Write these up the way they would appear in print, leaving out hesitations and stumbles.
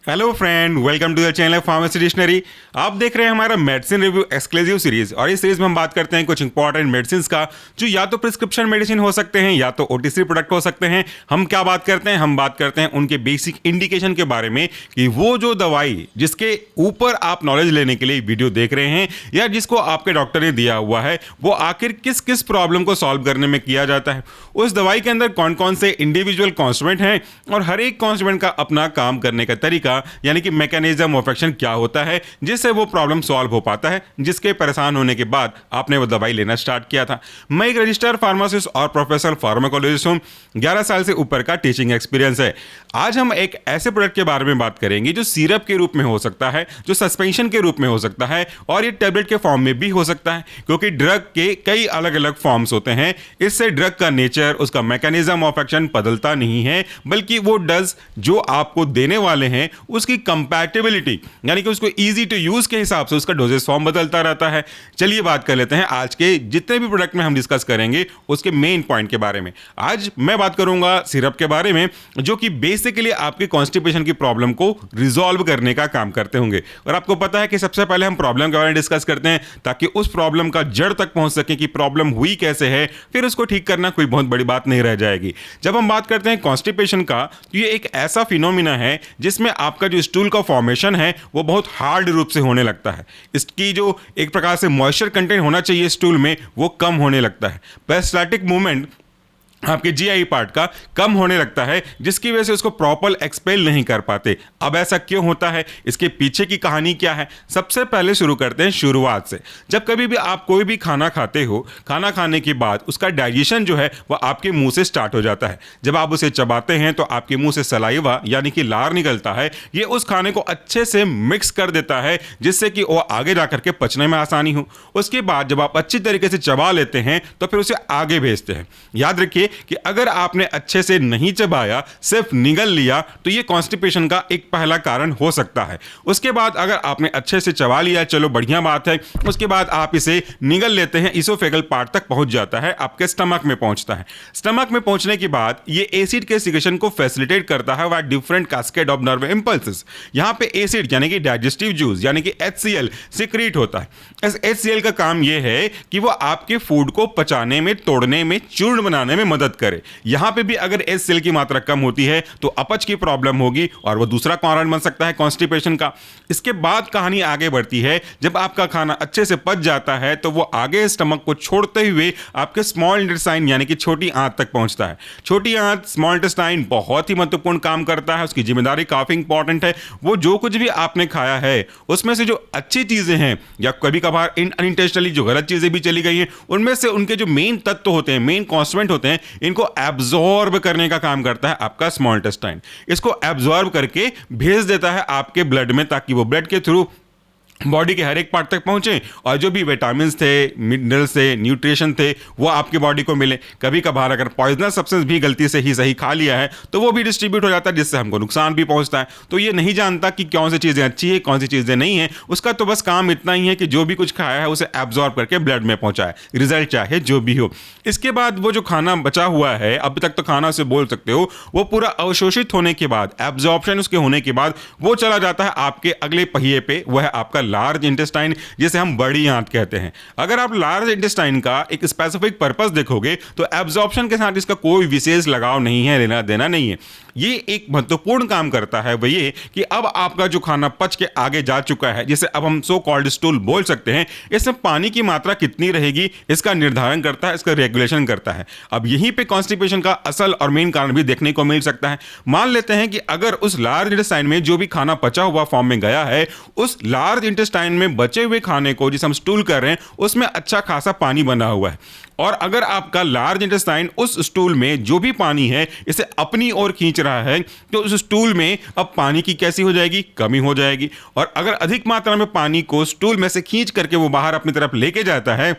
Hello friend, welcome to the channel pharmacy dictionary. आप देख रहे हैं हमारा मेडिसिन रिव्यू एक्सक्लूसिव सीरीज और इस सीरीज में हम बात करते हैं कुछ इंपॉर्टेंट मेडिसिन का जो या तो प्रिस्क्रिप्शन मेडिसिन हो सकते हैं या तो ओटीसी प्रोडक्ट हो सकते हैं। हम क्या बात करते हैं, हम बात करते हैं उनके बेसिक इंडिकेशन के बारे में कि वो जो दवाई जिसके ऊपर आप नॉलेज लेने के लिए वीडियो देख रहे हैं या जिसको आपके डॉक्टर ने दिया हुआ है वो आखिर किस किस प्रॉब्लम को सॉल्व करने में किया जाता है, उस दवाई के अंदर कौन कौन से इंडिविजुअल कॉन्स्टिट्यूएंट हैं और हर एक कॉन्स्टिट्यूएंट का अपना काम करने का तरीका यानी कि मैकेनिज्म ऑफ एक्शन क्या होता है जिससे वो प्रॉब्लम सॉल्व हो पाता है, जिसके परेशान होने के बाद आपने वो दवाई लेना स्टार्ट किया था। मैं एक रजिस्टर्ड फार्मासिस्ट और प्रोफेशनल फार्माकोलॉजिस्ट हूं। 11 साल से ऊपर का टीचिंग एक्सपीरियंस है। आज हम एक ऐसे प्रोडक्ट के बारे में बात करेंगे जो सिरप के रूप में हो सकता है, जो सस्पेंशन के रूप में हो सकता है और ये टैबलेट के फॉर्म में भी हो सकता है, क्योंकि ड्रग के कई अलग अलग फॉर्म्स होते हैं। इससे ड्रग का नेचर, उसका मैकेनिज्म ऑफ एक्शन बदलता नहीं है, बल्कि वो डज जो आपको देने वाले हैं उसकी कंपैटिबिलिटी यानी कि उसको इजी टू यूज के हिसाब से उसका डोजेस फॉर्म बदलता रहता है। चलिए बात कर लेते हैं आज के जितने भी प्रोडक्ट में हम डिस्कस करेंगे उसके मेन पॉइंट के बारे में। आज मैं बात करूंगा सिरप के बारे में जो कि बेसिकली आपकी कॉन्स्टिपेशन की प्रॉब्लम को रिजॉल्व करने का काम करते होंगे। और आपको पता है कि सबसे पहले हम प्रॉब्लम के बारे में डिस्कस करते हैं ताकि उस प्रॉब्लम का जड़ तक पहुंच सके कि प्रॉब्लम हुई कैसे है, फिर उसको ठीक करना कोई बहुत बड़ी बात नहीं रह जाएगी। जब हम बात करते हैं कॉन्स्टिपेशन का तो ये एक ऐसा फिनोमिना है जिसमें आपका जो स्टूल का फॉर्मेशन है वो बहुत हार्ड रूप से होने लगता है। इसकी जो एक प्रकार से मॉइस्चर कंटेंट होना चाहिए स्टूल में वो कम होने लगता है। पेरिस्टाल्टिक मूवमेंट आपके जीआई पार्ट का कम होने लगता है जिसकी वजह से उसको प्रॉपर एक्सपेल नहीं कर पाते। अब ऐसा क्यों होता है, इसके पीछे की कहानी क्या है, सबसे पहले शुरू करते हैं शुरुआत से। जब कभी भी आप कोई भी खाना खाते हो, खाना खाने के बाद उसका डाइजेशन जो है वह आपके मुंह से स्टार्ट हो जाता है। जब आप उसे चबाते हैं तो आपके मुंह से सलाइवा यानी कि लार निकलता है। ये उस खाने को अच्छे से मिक्स कर देता है जिससे कि वो आगे जाकर के पचने में आसानी हो। उसके बाद जब आप अच्छी तरीके से चबा लेते हैं तो फिर उसे आगे भेजते हैं। याद रखिए कि अगर आपने अच्छे से नहीं चबाया, सिर्फ निगल लिया, तो ये कॉन्स्टिपेशन का एक पहला कारण हो सकता है। उसके बाद अगर आपने अच्छे से चबा लिया, चलो बढ़िया बात है, उसके बाद आप इसे निगल लेते हैं, इसोफेगल पार्ट तक पहुंच जाता है, आपके स्टमक में पहुंचता है। स्टमक में पहुंचने के बाद ये एसिड के सिक्रेशन को फैसिलिटेट करता है wide different cascade of nerve impulses. यहां पे एसिड यानी कि डाइजेस्टिव जूस यानी कि HCl सिक्रीट होता है। इस HCl का काम यह है कि वो आपके फूड को पचाने में, तोड़ने में, चूर्ण बनाने में मदद करे। यहां पे भी अगर HCl की मात्रा कम होती है तो अपच की प्रॉब्लम होगी और वो दूसरा कारण बन सकता है कॉन्स्टिपेशन का। इसके बाद कहानी आगे बढ़ती है। जब आपका खाना अच्छे से पच जाता है तो वो आगे स्टमक को छोड़ते हुए आपके स्मॉल इंटेस्टाइन यानी कि छोटी आंत तक पहुंचता है। छोटी आंत, स्मॉल इंटेस्टाइन बहुत ही महत्वपूर्ण काम करता है, उसकी जिम्मेदारी काफी इंपॉर्टेंट है। वो जो कुछ भी आपने खाया है उसमें से जो अच्छी चीजें हैं या कभी कभार अनइंटेंशनली जो गलत चीजें भी चली गई हैं उनमें से उनके जो मेन तत्व होते हैं, मेन कॉन्स्टिट्यूएंट होते हैं, इनको एब्जॉर्ब करने का काम करता है आपका स्मॉल इंटेस्टाइन। इसको एब्जॉर्ब करके भेज देता है आपके ब्लड में ताकि वो ब्लड के थ्रू बॉडी के हर एक पार्ट तक पहुंचे और जो भी विटामिन्स थे, मिनरल्स थे, न्यूट्रिशन थे वो आपके बॉडी को मिले। कभी कभार अगर पॉइजनस सब्सटेंस भी गलती से ही सही खा लिया है तो वो भी डिस्ट्रीब्यूट हो जाता है जिससे हमको नुकसान भी पहुंचता है। तो ये नहीं जानता कि कौन सी चीज़ें अच्छी है, कौन सी चीज़ें नहीं है। उसका तो बस काम इतना ही है कि जो भी कुछ खाया है उसे एब्जॉर्ब करके ब्लड में पहुंचाए, रिजल्ट चाहे जो भी हो। इसके बाद वो जो खाना बचा हुआ है, अभी तक तो खाना से बोल सकते हो, वो पूरा अवशोषित होने के बाद, एब्जॉर्प्शन उसके होने के बाद वो चला जाता है आपके अगले पहिए पे, वह आपका लार्ज इंटेस्टाइन जिसे हम बड़ी आंत कहते हैं। अगर आप लार्ज इंटेस्टाइन का एक स्पेसिफिक पर्पस देखोगे तो एब्जॉर्प्शन के साथ इसका कोई विशेष लगाव नहीं है, लेना देना नहीं है। ये एक महत्वपूर्ण काम करता है वह ये कि अब आपका जो खाना पच के आगे जा चुका है, जिसे अब हम सो कॉल्ड स्टूल बोल सकते हैं, इसमें पानी की मात्रा कितनी रहेगी इसका निर्धारण करता है, इसका रेगुलेशन करता है। अब यहीं पे कॉन्स्टिपेशन का असल और मेन कारण भी देखने को मिल सकता है। मान लेते हैं कि अगर उस लार्ज इंटेस्टाइन में जो भी खाना पचा हुआ फॉर्म में गया है, उस लार्ज इंटेस्टाइन में बचे हुए खाने को जिसे हम स्टूल कर रहे हैं उसमें अच्छा खासा पानी बना हुआ है, और अगर आपका लार्ज इंटेस्टाइन उस स्टूल में जो भी पानी है इसे अपनी ओर खींच रहा है तो उस स्टूल में अब पानी की कैसी हो जाएगी, कमी हो जाएगी। और अगर अधिक मात्रा में पानी को स्टूल में से खींच करके वो बाहर अपनी तरफ लेके जाता है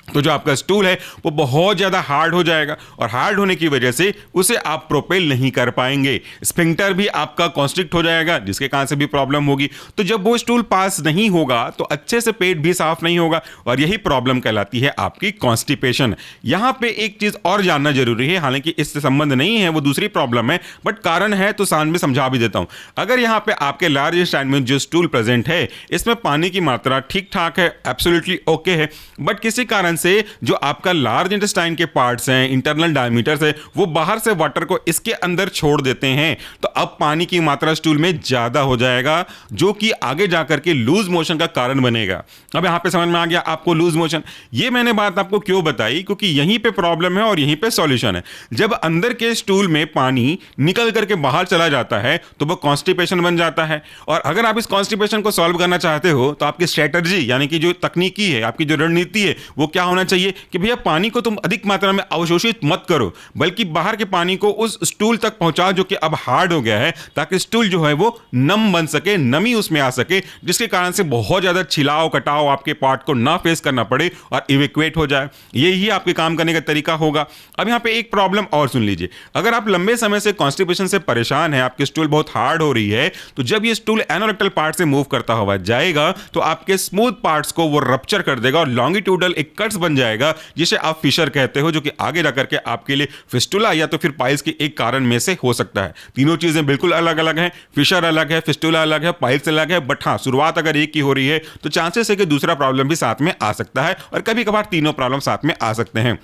तो जो आपका स्टूल है वो बहुत ज़्यादा हार्ड हो जाएगा और हार्ड होने की वजह से उसे आप प्रोपेल नहीं कर पाएंगे। स्फिंक्टर भी आपका कॉन्स्ट्रिक्ट हो जाएगा, जिसके कारण से भी प्रॉब्लम होगी। तो जब वो स्टूल पास नहीं होगा तो अच्छे से पेट भी साफ नहीं होगा और यही प्रॉब्लम कहलाती है आपकी कॉन्स्टिपेशन। यहाँ पे एक चीज़ और जानना जरूरी है, हालांकि इससे संबंध नहीं है, वो दूसरी प्रॉब्लम है, बट कारण है तो साथ में समझा भी देता हूँ। अगर यहाँ पे आपके लार्ज इंटेस्टाइन में जो स्टूल प्रेजेंट है इसमें पानी की मात्रा ठीक ठाक है, एब्सोल्युटली ओके है, बट किसी कारण से जो आपका लार्ज इंटेस्टाइन के पार्ट्स हैं, इंटरनल डायमीटर्स है, वो बाहर से वाटर को इसके अंदर छोड़ देते हैं, तो अब पानी की मात्रा स्टूल में ज्यादा हो जाएगा, जो कि आगे जाकर के लूज मोशन का कारण बनेगा। अब यहां पे समझ में आ गया आपको लूज मोशन। ये मैंने बात आपको क्यों बताई, क्योंकि यहीं पे प्रॉब्लम है और यहीं पे सॉल्यूशन है। जब अंदर के स्टूल में पानी निकल करके बाहर चला जाता है तो वो कॉन्स्टिपेशन बन जाता है। और अगर आप इस कॉन्स्टिपेशन को सॉल्व करना चाहते हो तो आपकी स्ट्रेटजी यानी कि जो तकनीकी है, आपकी जो रणनीति है, वो क्या होना चाहिए कि भैया पानी को तुम अधिक मात्रा में अवशोषित मत करो, बल्कि बाहर के पानी को उस स्टूल तक पहुंचाओ जो कि अब हार्ड हो गया है, ताकि स्टूल जो है वो नम बन सके, नमी उसमें आ सके, जिसके कारण से बहुत ज्यादा छिलाव कटाव आपके पार्ट को ना फेस करना पड़े और इवैक्यूएट हो जाए। यही आपके काम करने का तरीका होगा। अब यहां पे एक प्रॉब्लम और सुन लीजिए। अगर आप लंबे समय से कॉन्स्टिपेशन से परेशान है, आपकी स्टूल बहुत हार्ड हो रही है, तो जब ये स्टूल एनोरेक्टल पार्ट से मूव करता हुआ जाएगा तो आपके स्मूथ पार्ट्स को वो रप्चर कर देगा और लॉन्गिट्यूडल एक कट्स बन जाएगा, जिसे आप फिशर कहते हो, जो कि आगे जाकर के आपके लिए फिस्टुला या तो फिर पाइल्स के एक कारण में से हो सकता है। तीनों चीजें बिल्कुल अलग अलग हैं, फिशर अलग है, फिस्टुला अलग है, पाइल्स अलग है, बट हाँ शुरुआत अगर एक की हो रही है तो चांसेस है कि दूसरा प्रॉब्लम भी साथ में आ सकता है और कभी कभार तीनों प्रॉब्लम साथ में आ सकते हैं।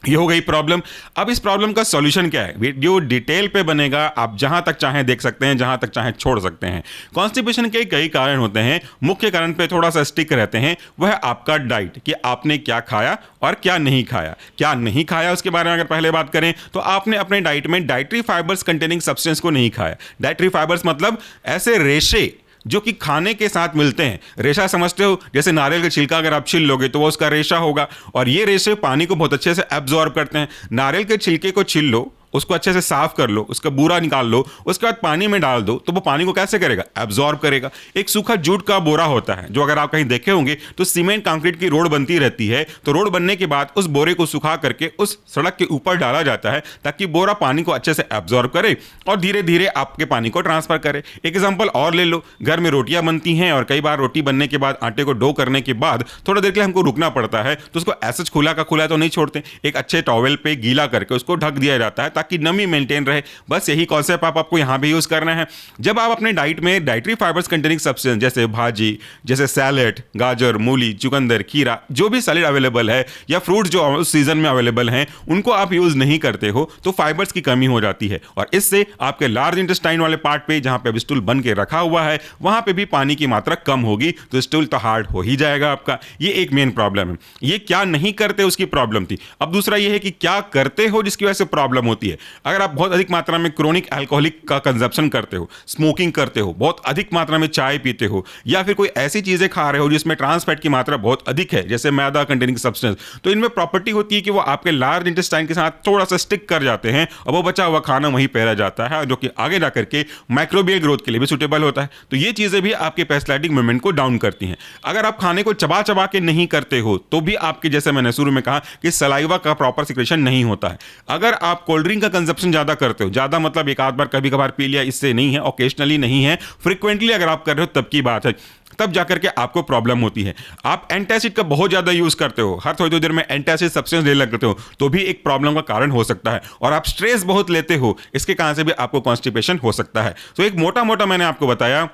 ये हो गई प्रॉब्लम। अब इस प्रॉब्लम का सॉल्यूशन क्या है, वीडियो डिटेल पे बनेगा, आप जहां तक चाहें देख सकते हैं, जहां तक चाहें छोड़ सकते हैं। कॉन्स्टिपेशन के कई कारण होते हैं, मुख्य कारण पे थोड़ा सा स्टिक रहते हैं, वह है आपका डाइट, कि आपने क्या खाया और क्या नहीं खाया। क्या नहीं खाया उसके बारे में अगर पहले बात करें तो आपने अपने डाइट में डाइटरी फाइबर्स कंटेनिंग सब्सटेंस को नहीं खाया। डाइटरी फाइबर्स मतलब ऐसे रेशे जो कि खाने के साथ मिलते हैं। रेशा समझते हो, जैसे नारियल का छिलका अगर आप छिल लोगे तो वो उसका रेशा होगा और ये रेशे पानी को बहुत अच्छे से एब्जॉर्ब करते हैं। नारियल के छिलके को छिल लो, उसको अच्छे से साफ कर लो, उसका बूरा निकाल लो, उसके बाद पानी में डाल दो, तो वो पानी को कैसे करेगा, एब्जॉर्ब करेगा। एक सूखा जूट का बोरा होता है, जो अगर आप कहीं देखे होंगे तो सीमेंट कंक्रीट की रोड बनती रहती है, तो रोड बनने के बाद उस बोरे को सुखा करके उस सड़क के ऊपर डाला जाता है, ताकि बोरा पानी को अच्छे से एब्जॉर्ब करे और धीरे धीरे आपके पानी को ट्रांसफर करे। एक एग्जाम्पल और ले लो, घर में रोटियां बनती हैं और कई बार रोटी बनने के बाद आटे को डो करने के बाद थोड़ा देर के लिए हमको रुकना पड़ता है, तो उसको ऐसे खुला का खुला तो नहीं छोड़ते, एक अच्छे टॉवेल पे गीला करके उसको ढक दिया जाता है ताकि नमी मेंटेन रहे। बस यही कॉन्सेप्ट आपको यहां भी यूज करना है। जब आप अपने डाइट में डाइटरी फाइबर्स कंटेनिंग सब्सटेंस जैसे भाजी, जैसे सैलेड, गाजर, मूली, चुकंदर, खीरा, जो भी सैलेड अवेलेबल है या फ्रूट जो उस सीजन में अवेलेबल हैं, उनको आप यूज नहीं करते हो तो फाइबर्स की कमी हो जाती है और इससे आपके लार्ज इंटेस्टाइन वाले पार्ट पे जहां पे स्टूल बन के रखा हुआ है वहां पे भी पानी की मात्रा कम होगी, तो स्टूल तो हार्ड हो ही जाएगा आपका। ये एक मेन प्रॉब्लम है। ये क्या नहीं करते उसकी प्रॉब्लम थी। अब दूसरा ये है कि क्या करते हो जिसकी वजह से प्रॉब्लम होती है। अगर आप बहुत अधिक मात्रा में क्रोनिक अल्कोहलिक का कंजप्शन करते हो, स्मोकिंग करते हो, बहुत अधिक मात्रा में चाय पीते हो या फिर कोई ऐसी चीजें खा रहे हो जिसमें ट्रांस फैट की मात्रा बहुत अधिक है, जैसे मैदा कंटेनिंग सब्सटेंस, तो इनमें प्रॉपर्टी होती है कि वो आपके लार्ज इंटेस्टाइन के साथ थोड़ा सा स्टिक कर जाते हैं और वो बचा हुआ खाना वहीं पे रह जाता है, जो कि आगे जाकर के माइक्रोबियल ग्रोथ के लिए भी सुटेबल होता है। तो ये चीजें भी आपके पेरिस्टाल्टिक मूवमेंट को डाउन करती हैं। अगर आप खाने को चबा चबा के नहीं करते हो तो भी आपके, जैसे मैंने शुरू में कहा, कि सलाइवा का प्रॉपर सिक्रेशन नहीं होता है। अगर आप कोल्ड ड्रिंक का कंजप्शन ज्यादा करते हो, ज्यादा मतलब एक आध बार कभी कभार पी लिया, इससे नहीं है, ओकेजनली नहीं है, फ्रीक्वेंटली अगर आप कर रहे हो तब की बात है, तब जाकर के आपको प्रॉब्लम होती है। आप एंटासिड का बहुत ज्यादा यूज करते हो, हर थोड़ी देर में एंटासिड सब्सटेंस लेने लगते हो, तो भी एक प्रॉब्लम का कारण हो सकता है। और आप स्ट्रेस बहुत लेते हो, इसके कारण से भी आपको कॉन्स्टिपेशन हो सकता है। तो एक मोटा मोटा मैंने आपको बताया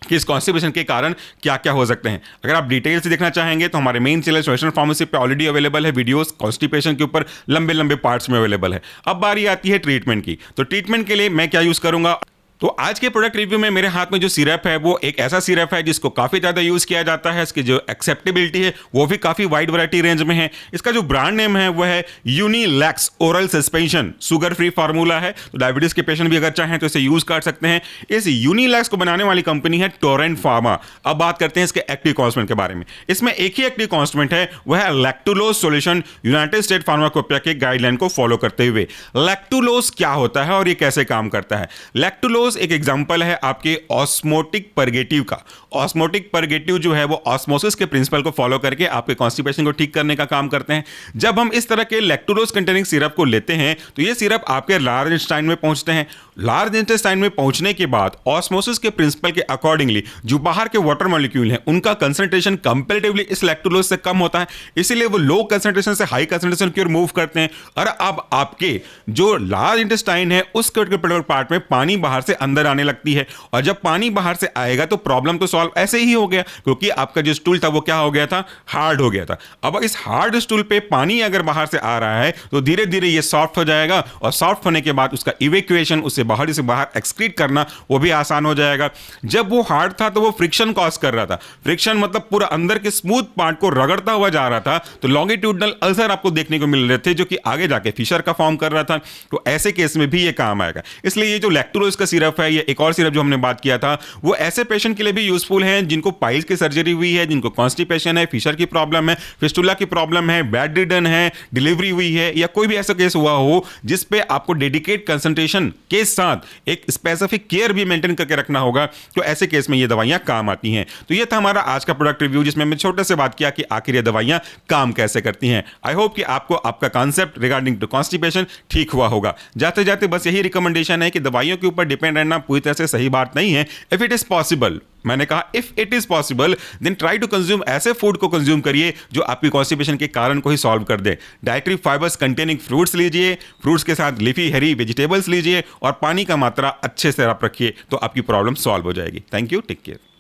कि इस कॉन्स्टिपेशन के कारण क्या क्या हो सकते हैं। अगर आप डिटेल से देखना चाहेंगे तो हमारे मेन चैनल सोल्यूशन फार्मेसी पे ऑलरेडी अवेलेबल है वीडियोस, कॉन्स्टिपेशन के ऊपर लंबे लंबे पार्ट्स में अवेलेबल है। अब बारी आती है ट्रीटमेंट की। तो ट्रीटमेंट के लिए मैं क्या यूज करूंगा। तो आज के प्रोडक्ट रिव्यू में मेरे हाथ में जो सिरप है वो एक ऐसा सिरप है जिसको काफी ज्यादा यूज किया जाता है। इसकी जो एक्सेप्टेबिलिटी है वो भी काफी वाइड वैरायटी रेंज में है। इसका जो ब्रांड नेम है वो है Unilax oral suspension, sugar free formula है। तो डायबिटीज के पेशेंट भी अगर चाहें तो इसे यूज कर सकते हैं। इस यूनिलैक्स को बनाने वाली कंपनी है टोरेंट फार्मा। अब बात करते हैं इसके एक्टिव कॉन्स्टेंट के बारे में। इसमें एक ही एक्टिव कॉन्स्टेंट है, वह है lactulose solution, United state pharmacopoeia के गाइडलाइन को फॉलो करते हुए। लैक्टुलोज क्या होता है और ये कैसे काम करता है। लैक्टुलोज लैक्टोज एक एग्जांपल है आपके ऑस्मोटिक परगेटिव का। ऑस्मोटिक परगेटिव जो है वो ऑस्मोसिस के प्रिंसिपल को फॉलो करके आपके कॉन्स्टिपेशन को ठीक करने का काम करते हैं। जब हम इस तरह के लैक्टोज कंटेनिंग सिरप को लेते हैं तो ये सिरप आपके लार्ज इंटेस्टाइन में पहुंचते हैं। लार्ज इंटेस्टाइन में पहुंचने के बाद ऑस्मोसिस के प्रिंसिपल के अकॉर्डिंगली जो बाहर के वाटर मॉलिक्यूल हैं उनका कंसंट्रेशन कंपैरेटिवली इस लैक्टोज से कम होता है, इसीलिए वो लो कंसंट्रेशन से हाई कंसंट्रेशन की ओर मूव करते हैं। और अब आपके जो लार्ज इंटेस्टाइन है उस पर्टिकुलर पार्ट में पानी बाहर से अंदर आने लगती है, और जब पानी बाहर से आएगा तो प्रॉब्लम तो सॉल्व ऐसे ही हो गया, क्योंकि आपका जो स्टूल था वो क्या हो गया था, हार्ड हो गया था। अब इस हार्ड स्टूल पे पानी अगर बाहर से आ रहा है तो धीरे धीरे ये सॉफ्ट हो जाएगा, और सॉफ्ट होने के बाद उसका इवैक्यूएशन, उससे बाहर से बाहर एक्सक्रीट करना वो भी आसान हो जाएगा। जब वो हार्ड था तो वो फ्रिक्शन कॉज कर रहा था। फ्रिक्शन मतलब पूरा अंदर के स्मूथ पार्ट को रगड़ता हुआ जा रहा था, तो लॉन्गिट्यूडनल अल्सर आपको देखने को मिल रहे थे जो कि आगे जाके फिशर का फॉर्म कर रहा था। तो ऐसे केस में भी ये काम आएगा। इसलिए ये जो लैक्टोज का सिरप है, ये एक और सिरप जो हमने बात किया था, वो ऐसे पेशेंट के लिए भी यूजफुल है जिनको पाइल्स की सर्जरी हुई है, जिनको कॉन्स्टिपेशन है, फिशर की प्रॉब्लम है, फिस्टुला की प्रॉब्लम है, बेड रिडन है, डिलीवरी हुई है, या कोई भी ऐसा केस हुआ हो जिस पे आपको डेडिकेट कंसंट्रेशन के साथ एक स्पेसिफिक केयर भी मेंटेन करके रखना होगा। तो ऐसे केस में ये दवाइयां काम आती हैं। तो ये था हमारा आज का प्रोडक्ट रिव्यू, जिसमें मैं छोटे से बात किया कि आखिर ये दवाइयां काम कैसे करती हैं। आई होप कि आपको आपका कॉन्सेप्ट रिगार्डिंग टू कॉन्स्टिपेशन ठीक हुआ होगा। जाते जाते बस यही रिकमेंडेशन है कि दवाइयों के ऊपर डिपेंड रहना पूरी तरह से सही बात नहीं है। इफ इट इज पॉसिबल, मैंने कहा if it is possible, then try to consume ऐसे फूड को कंज्यूम करिए जो आपकी कॉन्स्टिपेशन के कारण को ही सॉल्व कर दे। डाइटरी फाइबर्स कंटेनिंग फ्रूट्स लीजिए, फ्रूट्स के साथ लीफी हरी वेजिटेबल्स लीजिए, और पानी का मात्रा अच्छे से आप रखिए, तो आपकी प्रॉब्लम सॉल्व हो जाएगी। Thank you, take care.